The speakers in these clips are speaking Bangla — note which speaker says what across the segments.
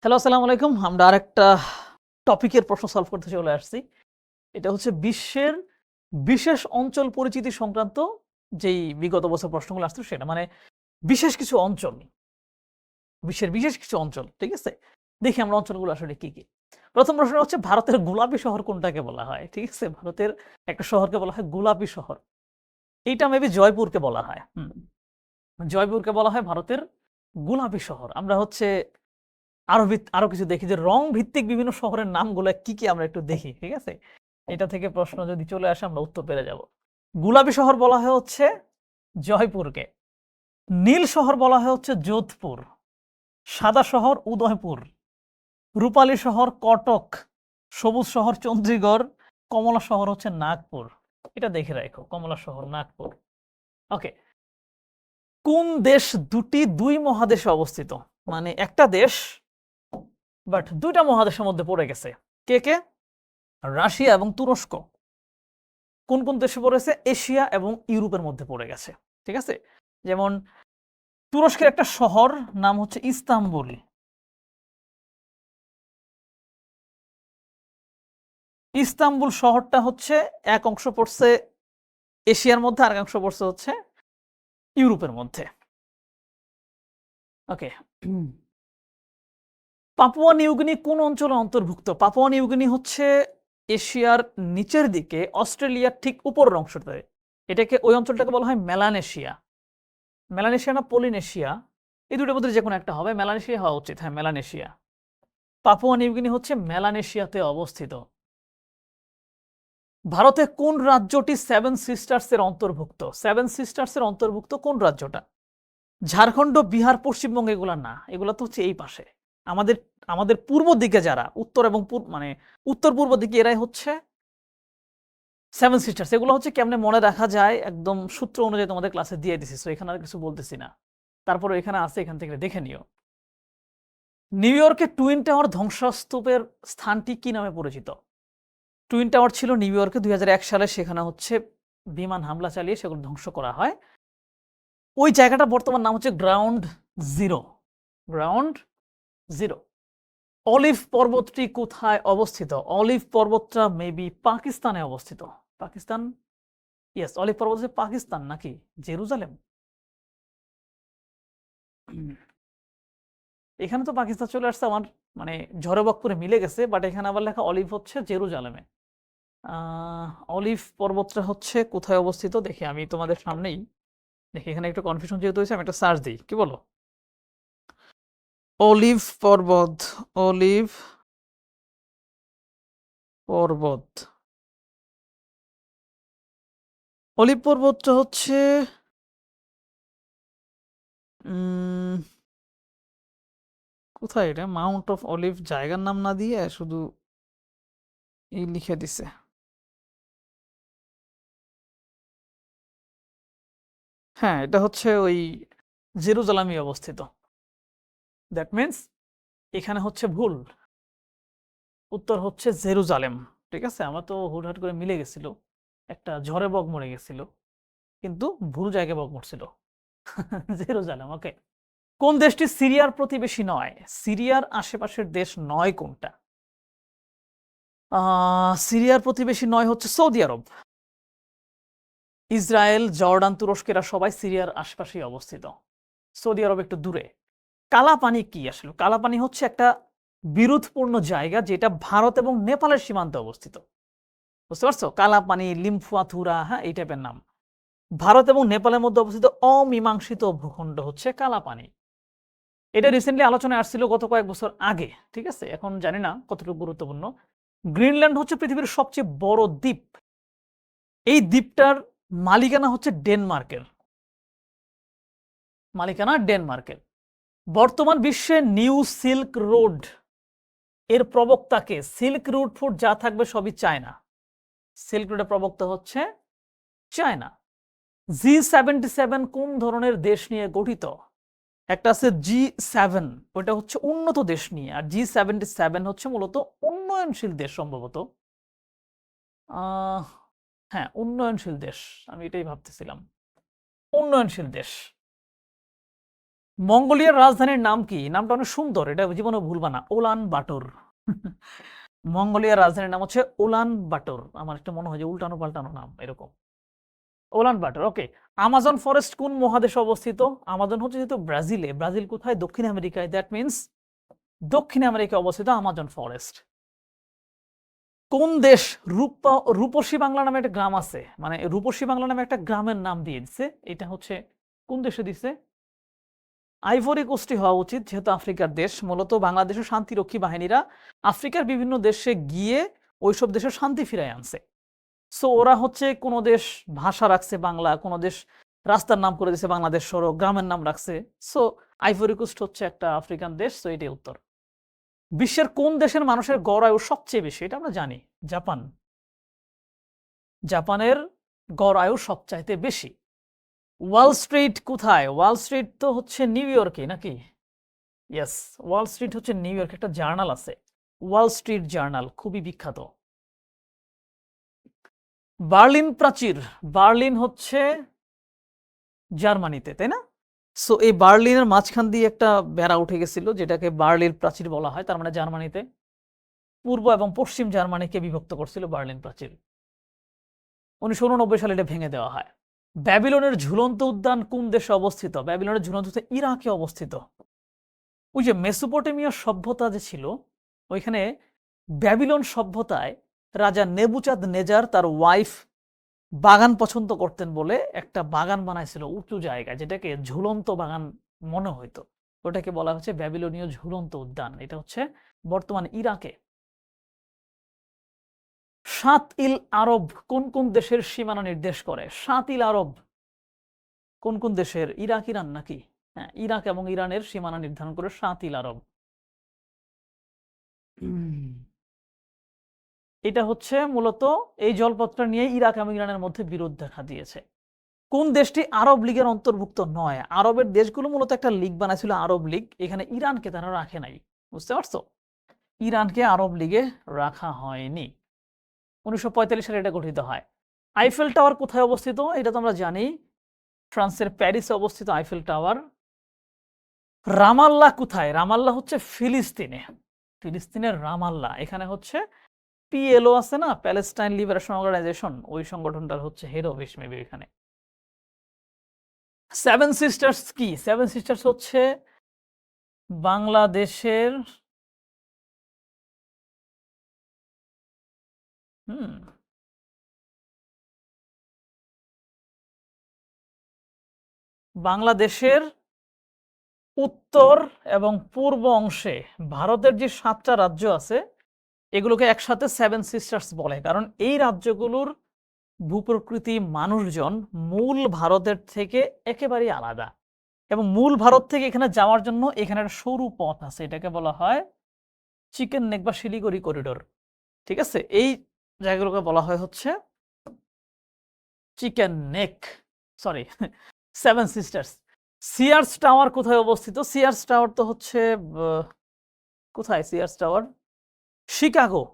Speaker 1: হ্যালো, আসসালামু আলাইকুম। আমরা আরেকটা টপিকের প্রশ্ন সলভ করতে চলে আসছি। এটা হচ্ছে বিশ্বের বিশেষ অঞ্চল পরিচিতি সংক্রান্ত যেই বিগত বছর প্রশ্নগুলো আসতো সেটা। মানে বিশেষ কিছু অঞ্চল, বিশ্বের বিশেষ কিছু অঞ্চল, ঠিক আছে? দেখি আমরা অঞ্চলগুলো আসলে কি, কি? ১ম প্রশ্ন হচ্ছে ভারতের গোলাপি শহর কোনটাকে বলা হয়? ঠিক আছে? ভারতের একটা শহরকে বলা হয় গোলাপি শহর। এইটা মেবি জয়পুরকে বলা হয়। জয়পুরকে বলা হয় ভারতের গোলাপি শহর। আমরা হচ্ছে আরো কিছু দেখি যে রং ভিত্তিক বিভিন্ন শহরের নামগুলো কি, কি আমরা একটু দেখি, ঠিক আছে? এটা থেকে প্রশ্ন যদি চলে আসে আমরা উত্তর পেরে যাব। গোলাপি শহর বলা হয় হচ্ছে জয়পুরকে। নীল শহর বলা হয় হচ্ছে যোধপুর। সাদা শহর উদয়পুর। রূপালী শহর কটক। সবুজ শহর চন্ডীগড়। কমলা শহর হচ্ছে নাগপুর। এটা দেখে রাখো, কমলা শহর নাগপুর। ওকে। কোন দেশ দুই মহাদেশে অবস্থিত? মানে একটা দেশ বাট দুইটা মহাদেশের মধ্যে পড়ে গেছে। কে কে? রাশিয়া এবং তুরস্ক। কোন কোন দেশে পড়েছে? এশিয়া এবং ইউরোপের মধ্যে পড়ে গেছে, ঠিক আছে? যেমন তুরস্কের একটা শহর নাম হচ্ছে ইস্তাম্বুল। ইস্তাম্বুল শহরটা হচ্ছে এক অংশ পড়ছে এশিয়ার মধ্যে, আর এক অংশ পড়ছে হচ্ছে ইউরোপের মধ্যে। ওকে। পাপুয়া নিউগিনি কোন অঞ্চলে অন্তর্ভুক্ত? পাপুয়া নিউগিনি হচ্ছে এশিয়ার নিচের দিকে, অস্ট্রেলিয়ার ঠিক উপরের অংশটাতে। এটাকে, ওই অঞ্চলটাকে বলা হয় মেলানেশিয়া। মেলানেশিয়া না পলিনেশিয়া, এই দুটোর মধ্যে যে কোনো একটা হবে। মেলানেশিয়া হওয়া উচিত। হ্যাঁ, মেলানেশিয়া। পাপুয়া নিউগিনি হচ্ছে মেলানেশিয়াতে অবস্থিত। ভারতে কোন রাজ্যটি সেভেন সিস্টার্স এর অন্তর্ভুক্ত? সেভেন সিস্টার্স এর অন্তর্ভুক্ত কোন রাজ্যটা? ঝাড়খণ্ড, বিহার, পশ্চিমবঙ্গ এগুলা না, এগুলা তো হচ্ছে এই পাশে। আমাদের আমাদের পূর্ব দিকে যারা উত্তর এবং মানে উত্তর পূর্ব দিকে, এরাই হচ্ছে সেভেন সিস্টার্স। এগুলো হচ্ছে কেমনে মনে রাখা যায়, একদম সূত্র অনুযায়ী তোমাদের ক্লাসে দিয়ে দিছি, সো এখানে আর কিছু বলতেছি না। তারপরে এখানে আছে, এখান থেকে দেখে নিও। নিউ ইয়র্কে টুইন টাওয়ার ধ্বংসস্তূপের স্থানটি কি নামে পরিচিত? টুইন টাওয়ার ছিল নিউ ইয়র্কে ২০০১ সালে, সেখানে হচ্ছে বিমান হামলা চালিয়ে সেগুলো ধ্বংস করা হয়। ওই জায়গাটা বর্তমান নাম হচ্ছে ground zero. Ground zero. Olive পর্বতটি কোথায় অবস্থিত? অলিভ পর্বতটা মেবি পাকিস্তানে অবস্থিত। পাকিস্তান? ইয়েস, অলিভ পর্বত হচ্ছে পাকিস্তান নাকি জেরুজালেম? এখানে তো পাকিস্তান চলে আসছে আমার, মানে ঝড়ে বক মিলে গেছে, বাট এখানে আবার লেখা অলিভ হচ্ছে জেরুজালেমে। অলিভ পর্বতটা হচ্ছে কোথায় অবস্থিত দেখি আমি তোমাদের সামনেই। দেখি, এখানে একটু কনফিউশন যেহেতু হয়েছে, আমি একটা সার্চ দিই, কি বলো? অলিভ পর্বত, অলিভ পর্বত, অলিভ পর্বতটা হচ্ছে কোথায়? এটা মাউন্ট অফ অলিভ জায়গার নাম না দিয়ে শুধু এই লিখে দিছে। হ্যাঁ, এটা হচ্ছে ওই জেরুজালেমে অবস্থিত। দ্যাট মিন্স এখানে হচ্ছে ভুল, উত্তর হচ্ছে জেরুজালেম। ঠিক আছে, আমার তো হুটহাট করে মিলে গেছিল, একটা ঝড়ে বক মরে গেছিল, কিন্তু ভুল জায়গায় বক মরছিল। জেরুজালেম। ওকে। কোন দেশটি সিরিয়ার প্রতিবেশী নয়? সিরিয়ার আশেপাশের দেশ নয় কোনটা? সিরিয়ার প্রতিবেশী নয় হচ্ছে সৌদি আরব। ইসরায়েল, জর্ডান, তুরস্কেরা সবাই সিরিয়ার আশেপাশেই অবস্থিত। সৌদি আরব একটু দূরে। কালাপানি কি আসলে? কালাপানি হচ্ছে একটা বিরোধপূর্ণ জায়গা যেটা ভারত এবং নেপালের সীমান্তে অবস্থিত। বুঝতে পারছো? কালাপানি, লিম্ফুয়াথুরা, হ্যাঁ, এই টাইপের নাম। ভারত এবং নেপালের মধ্যে অবস্থিত অমীমাংসিত ভূখণ্ড হচ্ছে কালাপানি। এটা রিসেন্টলি আলোচনায় আসছিল গত কয়েক বছর আগে, ঠিক আছে? এখন জানি না কতটুকু গুরুত্বপূর্ণ। গ্রিনল্যান্ড হচ্ছে পৃথিবীর সবচেয়ে বড় দ্বীপ। এই দ্বীপটার মালিকানা হচ্ছে ডেনমার্কের। মালিকানা ডেনমার্কের। বর্তমান বিশ্বে নিউ সিল্ক রোড এর প্রবক্তাকে? সিল্ক রুট ফুট যা থাকবে সবই চায়না। সিল্ক রোডের প্রবক্তা হচ্ছে চায়না। G77 কোন ধরনের দেশ নিয়ে গঠিত? একটা আছে G7, ওটা হচ্ছে উন্নত দেশ নিয়ে, আর G77 হচ্ছে মূলত উন্নয়নশীল দেশ সম্ভবত। হ্যাঁ, উন্নয়নশীল দেশ, আমি এটাই ভাবতেছিলাম, উন্নয়নশীল দেশ। মঙ্গোলিয়ার রাজধানীর নাম কি? নামটা অনেক সুন্দর, এটা জীবনে ভুলবা না, উলান বাটর। মঙ্গোলিয়ার রাজধানীর নাম হচ্ছে উলান বাটর। আমার একটা মনে হয় যে উল্টানো পাল্টানো নাম এরকম। উলান বাটর, ওকে। আমাজন ফরেস্ট কোন মহাদেশে অবস্থিত? আমাজন হচ্ছে যেহেতু ব্রাজিলে, ব্রাজিল কোথায়? দক্ষিণ আমেরিকায়, দ্যাট মিন্স দক্ষিণ আমেরিকায় অবস্থিত আমাজন ফরেস্ট। কোন দেশ রূপসী বাংলা নামে একটা গ্রাম আছে, মানে রূপসী বাংলা নামে একটা গ্রামের নাম দিয়ে দিচ্ছে, এটা হচ্ছে কোন দেশে দিছে? আইভরি কোস্টই হওয়া উচিত, যেহেতু আফ্রিকার দেশ। মূলত বাংলাদেশের শান্তিরক্ষী বাহিনীরা আফ্রিকার বিভিন্ন দেশে গিয়ে ওইসব দেশের শান্তি ফিরায় আনছে। সো ওরা হচ্ছে কোনো দেশ ভাষা রাখছে বাংলা, কোনো দেশ রাস্তার নাম করে দিছে বাংলাদেশ সড়ক, গ্রামের নাম রাখছে। সো আইভরি কোস্ট হচ্ছে একটা আফ্রিকান দেশ, সো এটাই উত্তর। বিশ্বের কোন দেশের মানুষের গড় আয়ু সবচেয়ে বেশি? এটা আমরা জানি, জাপান। জাপানের গড় আয়ু সবচাইতে বেশি। ওয়াল স্ট্রিট কোথায়? ওয়াল স্ট্রিট তো হচ্ছে নিউ ইয়র্কে নাকি? ইয়েস, ওয়াল স্ট্রিট হচ্ছে নিউ ইয়র্ক, একটা জার্নাল আছে ওয়াল স্ট্রিট জার্নাল, খুবই বিখ্যাত। বার্লিন প্রাচীর, বার্লিন হচ্ছে জার্মানিতে, তাই না? সো এই বার্লিনের মাঝখান দিয়ে একটা বেড়া উঠে গেছিল, যেটাকে বার্লিন প্রাচীর বলা হয়, তার মানে জার্মানিতে পূর্ব এবং পশ্চিম জার্মানিকে বিভক্ত করছিল বার্লিন প্রাচীর। 1989 সালে এটা ভেঙে দেওয়া হয়। ব্যাবিলনের ঝুলন্ত উদ্যান কোন দেশে অবস্থিত? ব্যাবিলনের ঝুলন্ত উদ্যান ইরাকে অবস্থিত। ওই যে মেসোপটেমিয়া সভ্যতা যে ছিল, ওইখানে ব্যাবিলন সভ্যতায় রাজা নেবুচাঁদ নেজার তার ওয়াইফ বাগান পছন্দ করতেন বলে একটা বাগান বানাইছিল উঁচু জায়গায়, যেটাকে ঝুলন্ত বাগান মনে হইতো। ওটাকে বলা হচ্ছে ব্যাবিলনীয় ঝুলন্ত উদ্যান। এটা হচ্ছে বর্তমান ইরাকে। সাত ইল আরব কোন কোন দেশের সীমানা নির্দেশ করে? সাত ইল আরব কোন কোন দেশের? ইরাক, ইরান নাকি? হ্যাঁ, ইরাক এবং ইরানের সীমানা নির্ধারণ করে সাত ইল আরব। এটা হচ্ছে মূলত এই জলপথটা নিয়ে ইরাক এবং ইরানের মধ্যে বিরোধ দেখা দিয়েছে। কোন দেশটি আরব লীগের অন্তর্ভুক্ত নয়? আরবের দেশগুলো মূলত একটা লীগ বানাইছিল, আরব লীগ। এখানে ইরানকে তারা রাখে নাই, বুঝতে পারছো? ইরানকে আরব লীগে রাখা হয়নি। 1945 সালে এটা গঠিত হয়। আইফেল টাওয়ার কোথায় অবস্থিত? এটা তো আমরা জানি, ফ্রান্সের প্যারিসে অবস্থিত আইফেল টাওয়ার। রামাল্লাহ কোথায়? রামাল্লাহ হচ্ছে ফিলিস্তিনে, ফিলিস্তিনের রামাল্লাহ। এখানে হচ্ছে পিএলও আছে না, প্যালেস্টাইন লিবারেশন অর্গানাইজেশন, ওই সংগঠনটার হচ্ছে হেড অফিস মেবি এখানে। সেভেন সিস্টার্স কি? সেভেন সিস্টার্স হচ্ছে বাংলাদেশের বাংলাদেশের উত্তর এবং পূর্ব অংশে ভারতের যে 7টা রাজ্য আছে, এগুলোকে একসাথে সেভেন সিস্টার্স বলে, কারণ এই রাজ্যগুলোর ভূপ্রকৃতি, মানুষজন মূল ভারতের থেকে একেবারেই আলাদা। এবং মূল ভারত থেকে এখানে যাওয়ার জন্য এখানে একটা সরু পথ আছে, এটাকে বলা হয় চিকেন নেক বা শিলিগুড়ি করিডোর। ঠিক আছে, এই জায়গাগুলোকে বলা হয় হচ্ছে chicken neck, sorry, seven sisters. সিয়ার্স tower কোথায় অবস্থিত? সিয়ার্স টাওয়ার তো হচ্ছে কোথায়? সিয়ার্স টাওয়ার শিকাগো,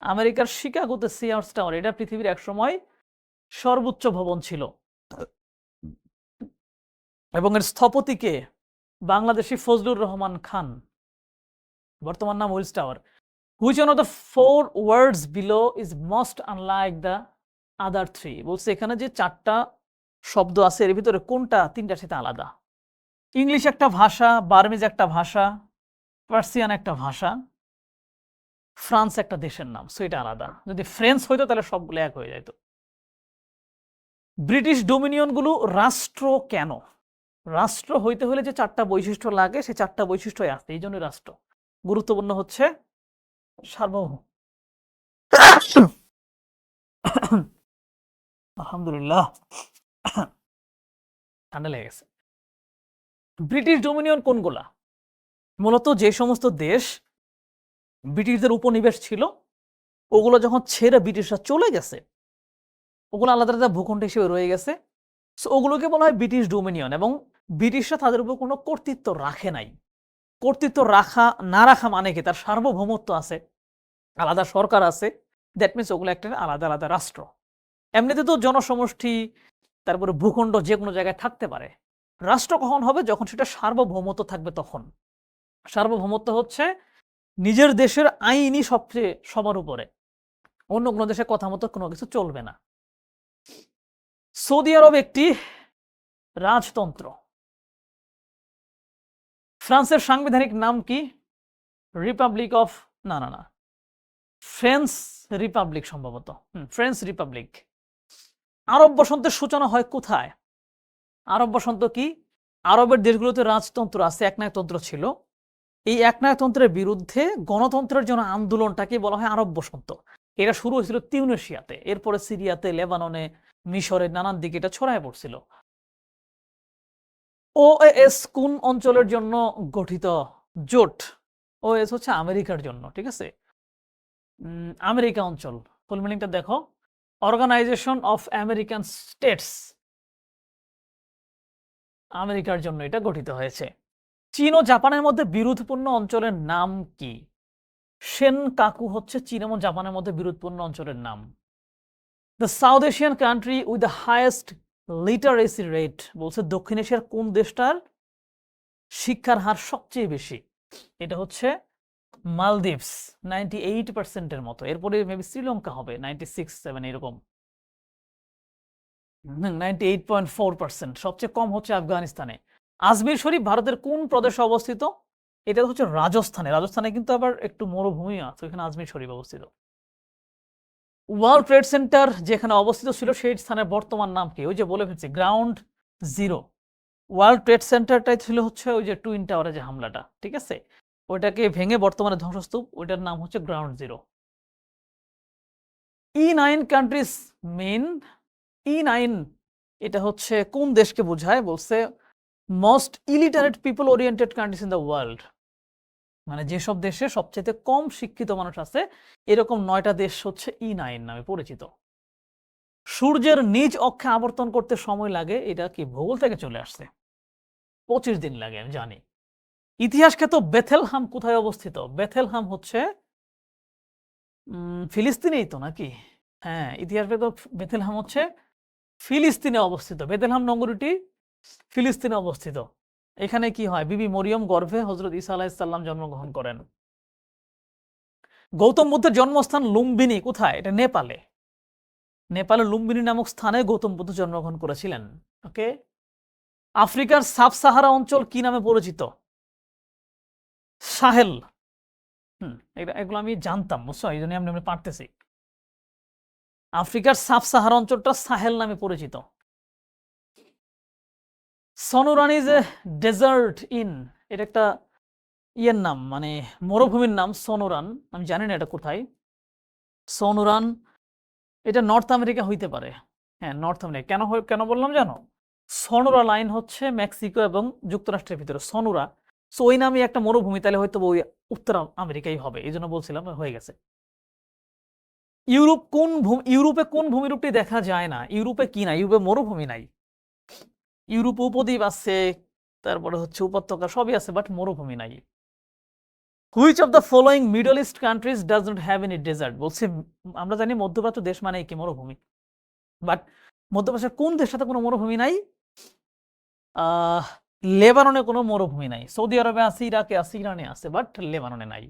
Speaker 1: আমেরিকার শিকাগোতে সিয়ার্স টাওয়ার। এটা পৃথিবীর একসময় সর্বোচ্চ ভবন ছিল এবং এর স্থপতিকে বাংলাদেশি ফজলুর রহমান খান, বর্তমান নাম Willis tower. Which one of the 4 words below is most unlike the আদার 3? বলছে এখানে যে 4টা শব্দ আছে এর ভিতরে কোনটা 3টার সাথে আলাদা? ইংলিশ একটা ভাষা, বার্মিজ একটা ভাষা, পার্সিয়ান একটা ভাষা, ফ্রান্স একটা দেশের নাম। সো এটা আলাদা। যদি ফ্রেঞ্চ হইতো তাহলে সবগুলো এক হয়ে যেত। ব্রিটিশ ডোমিনিয়নগুলো রাষ্ট্র কেন? রাষ্ট্র হইতে হলে যে 4টা বৈশিষ্ট্য লাগে, সেই 4টা বৈশিষ্ট্য আছে, এই জন্য রাষ্ট্র। গুরুত্বপূর্ণ হচ্ছে সার্বভৌম। আলহামদুলিল্লাহ, ঠান্ডা লেগে গেছে। ব্রিটিশ ডোমিনিয়ন কোনগুলা? মূলত যে সমস্ত দেশ ব্রিটিশদের উপনিবেশ ছিল, ওগুলো যখন ছেড়ে ব্রিটিশরা চলে গেছে, ওগুলো আলাদা আলাদা ভূখণ্ড হিসেবে রয়ে গেছে। সো ওগুলোকে বলা হয় ব্রিটিশ ডোমিনিয়ন। এবং ব্রিটিশরা তাদের উপর কোনো কর্তৃত্ব রাখে নাই। কর্তৃত্ব রাখা না রাখা মানে কি? তার সার্বভৌমত্ব আছে, আলাদা সরকার আছে, দ্যাট মিনস ওগুলো একটা আলাদা আলাদা রাষ্ট্র। এমনিতে তো জনসমষ্টি, তারপরে ভূখণ্ড যে কোনো জায়গায় থাকতে পারে, রাষ্ট্র কখন হবে? যখন সেটা সার্বভৌমত্ব থাকবে তখন। সার্বভৌমত্ব হচ্ছে নিজের দেশের আইনই সবচেয়ে সবার উপরে, অন্য কোনো দেশের কথা মতো কোনো কিছু চলবে না। সৌদি আরব একটি রাজতন্ত্র। ফ্রান্সের সাংবিধানিক নাম কি? রিপাবলিক অফ না, ফ্রেঞ্চ রিপাবলিক সম্ভবত। French republic. আরব বসন্তের সূচনা হয় কোথায়? আরব বসন্ত কি? আরবের দেশগুলোতে রাজতন্ত্র আছে, একনায়কতন্ত্র ছিল। এই একনায়কতন্ত্রের বিরুদ্ধে গণতন্ত্রের জন্য আন্দোলনটাকে বলা হয় আরব বসন্ত। এটা শুরু হয়েছিল তিউনিসিয়াতে, এরপরে সিরিয়াতে, লেবাননে, মিশরে, নানান দিকে এটা ছড়ায় পড়ছিল। ওএএস কোন অঞ্চলের জন্য গঠিত জোট? ওএস হচ্ছে আমেরিকার জন্য, ঠিক আছে? আমেরিকা অঞ্চল, ফুল মিনিংটা দেখো, অর্গানাইজেশন অফ আমেরিকান স্টেটস, আমেরিকার জন্য এটা গঠিত হয়েছে। চীন ও জাপানের মধ্যে বিরোধপূর্ণ অঞ্চলের নাম কি? সেনকাকু হচ্ছে চীন এবং জাপানের মধ্যে বিরোধপূর্ণ অঞ্চলের নাম। The south Asian country with the highest literacy rate, বলছে দক্ষিণ এশিয়ার কোন দেশটার শিক্ষার হার সবচেয়ে বেশি? এটা হচ্ছে মালদ্বীপস, 98%-এর মতো। এরপরে মেবি শ্রীলঙ্কা হবে 96-7 এরকম। 98.4%। সবচেয়ে কম হচ্ছে আফগানিস্তানে। আজমির শরীফ ভারতের কোন প্রদেশে অবস্থিত? এটা হচ্ছে রাজস্থানে। রাজস্থানে কিন্তু আবার একটু মরুভূমি আছে, ওখানে আজমির শরীফ অবস্থিত। ওয়ার্ল্ড ট্রেড সেন্টার যেখানে অবস্থিত ছিল সেই স্থানের বর্তমান নাম কি? ওই যে বলে ফেলছি, গ্রাউন্ড জিরো। ওয়ার্ল্ড ট্রেড সেন্টারটাই ছিল হচ্ছে ওই যে টুইন টাওয়ারে যে হামলাটা, ঠিক আছে? ওইটাকে ভেঙে বর্তমানে ধ্বংসস্তূপ, ওইটার নাম হচ্ছে ground zero. E9 countries main, E9 এটা হচ্ছে কোন দেশকে বোঝায়? বলছে most illiterate people oriented countries in the world, মানে যেসব দেশে সবচেয়ে কম শিক্ষিত মানুষ আছে এরকম 9টা দেশ হচ্ছে E9 নামে পরিচিত। সূর্যের নিজ অক্ষে আবর্তন করতে সময় লাগে, এটা কি ভূগোল থেকে চলে আসছে? 25 দিন লাগে, আমি জানি। ইতিহাস খ্যাত বেথেলহাম কোথায় অবস্থিত? বেথেলহাম হচ্ছে ফিলিস্তিনেই তো নাকি? হ্যাঁ, ইতিহাস খ্যাত বেথেলহাম হচ্ছে ফিলিস্তিনে অবস্থিত। বেথেলহাম নগরীটি ফিলিস্তিনে অবস্থিত। এখানে কি হয়? বিবি মরিয়ম গর্ভে হযরত ঈসা আলাইহিস সালাম জন্মগ্রহণ করেন। গৌতম বুদ্ধের জন্মস্থান লুম্বিনী কোথায়? এটা নেপালে। নেপালের লুম্বিনী নামক স্থানে গৌতম বুদ্ধ জন্মগ্রহণ করেছিলেন। ওকে। আফ্রিকার সাব সাহারা অঞ্চল কি নামে পরিচিত? সাহেল। এগুলো আমি জানতাম, বুঝছো, এই জন্য আমি পারতেছি। আফ্রিকার সাব সাহারা অঞ্চলটা সাহেল নামে পরিচিত। সনুরান ইজ এ ডেজার্ট ইন, এটা একটা ইয়ের নাম, মানে মরুভূমির নাম সনুরান। আমি জানি না এটা কোথায়। সনুরান এটা নর্থ আমেরিকা হইতে পারে। হ্যাঁ, নর্থ আমেরিকা। কেন বললাম জানো? সনুরা লাইন হচ্ছে মেক্সিকো এবং যুক্তরাষ্ট্রের ভিতরে সনুরা। সো ওই নামে একটা মরুভূমি, তাহলে হয়তো ওই উত্তর আমেরিকাই হবে, এই জন্য বলছিলাম, হয়ে গেছে। ইউরোপে কোন ভূমিরূপটি দেখা যায় না? ইউরোপে কি নাই? ইউরোপে মরুভূমি নাই। ইউরোপ উপদ্বীপ আছে, তারপরে হচ্ছে উপত্যকা সবই আছে, বাট মরুভূমি নাই। Which of the following Middle East countries does not have any desert? বলছে আমরা জানি মধ্যপ্রাচ্য দেশ মানে কি মরুভূমি, বাট মধ্যপ্রাচ্যের কোন দেশটাতে কোনো মরুভূমি নাই? লেবাননে কোনো মরুভূমি নাই। সৌদি আরবে আছে, ইরাকে আছে, ইরানে আছে, বাট লেবাননে নাই।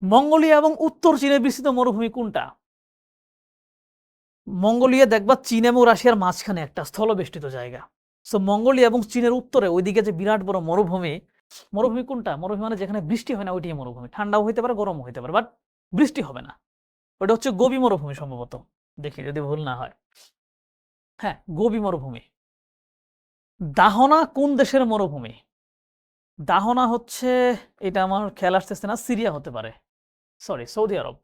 Speaker 1: মঙ্গোলিয়া এবং উত্তর চীনে বিস্তৃত মরুভূমি কোনটা? মঙ্গোলিয়া দেখবা চীন এবং রাশিয়ার মাঝখানে একটা স্থলবেষ্টিত জায়গা। সো মঙ্গোলিয়া এবং চীনের উত্তরে ওইদিকে যে বিরাট বড় মরুভূমি, মরুভূমি কোনটা? মরুভূমি মানে যেখানে বৃষ্টি হয় না, ওইটাই মরুভূমি। ঠান্ডাও হইতে পারে, গরমও হইতে পারে, বাট বৃষ্টি হবে না। ওটা হচ্ছে গোবি মরুভূমি সম্ভবত, দেখি যদি ভুল না হয়। হ্যাঁ, গোবি মরুভূমি। দাহনা কোন দেশের মরুভূমি? দাহনা হচ্ছে, এটা আমার খেয়াল আসতেছে না, সিরিয়া হতে পারে, সরি, সৌদি আরব।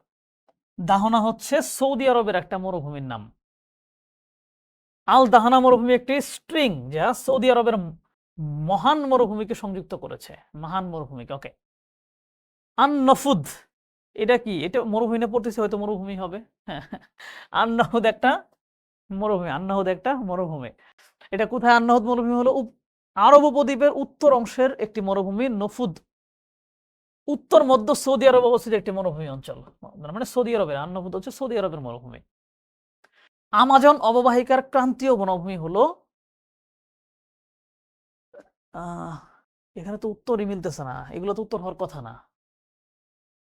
Speaker 1: দাহনা হচ্ছে সৌদি আরবের একটা মরুভূমির নাম। আল দাহানা মরুভূমি একটি স্ট্রিং যা সৌদি আরবের মহান মরুভূমিকে সংযুক্ত করেছে, মহান মরুভূমিকে। ওকে। আন-নফুদ এটা কি? এটা মরুভূমি না পড়তেছে, হয়তো মরুভূমি হবে। হ্যাঁ, আন-নহুদ একটা মরুভূমি, আন-নহুদ একটা মরুভূমি। এটা কোথায়? আন-নহুদ মরুভূমি হলো আরব উপদ্বীপের উত্তর অংশের একটি মরুভূমি। নফুদ উত্তর মধ্য সৌদি আরব অবস্থিত একটি মরুভূমি অঞ্চল, মানে সৌদি আরবের। আন-নহুদ হচ্ছে সৌদি আরবের মরুভূমি। আমাজন অববাহিকার ক্রান্তীয় বনভূমি হলো আহ, এখানে তো উত্তরই মিলতেছে না, এগুলো তো উত্তর হওয়ার কথা না।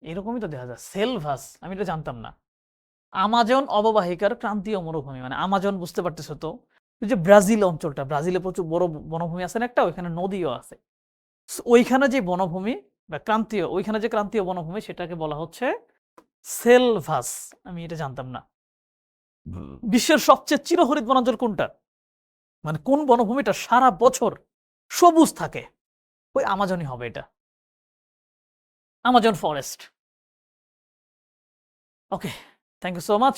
Speaker 1: এরকমই তো দেখা যায়, সেলভাস, আমি এটা জানতাম না। আমাজন অববাহিকার ক্রান্তীয় মরুভূমি, মানে আমাজন বুঝতে পারতেছো তো, ওই যে ব্রাজিল অঞ্চলটা, ব্রাজিলে প্রচুর বড় বনভূমি আছে না একটা, ওইখানে নদীও আছে। So, ওইখানে যে বনভূমি বা ক্রান্তীয়, ওইখানে যে ক্রান্তীয় বনভূমি সেটাকে বলা হচ্ছে সেলভাস। আমি এটা জানতাম না। বিশ্বের সবচেয়ে চিরহরিত বনাঞ্চল কোনটা, মানে কোন বনভূমিটা সারা বছর সবুজ থাকে? ওই আমাজনই হবে এটা, Amazon forest. Okay, thank you so much,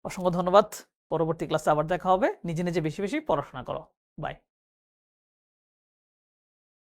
Speaker 1: অসংখ্য ধন্যবাদ। পরবর্তী ক্লাসে আবার দেখা হবে। নিজে নিজে বেশি বেশি পড়াশোনা করো। বাই।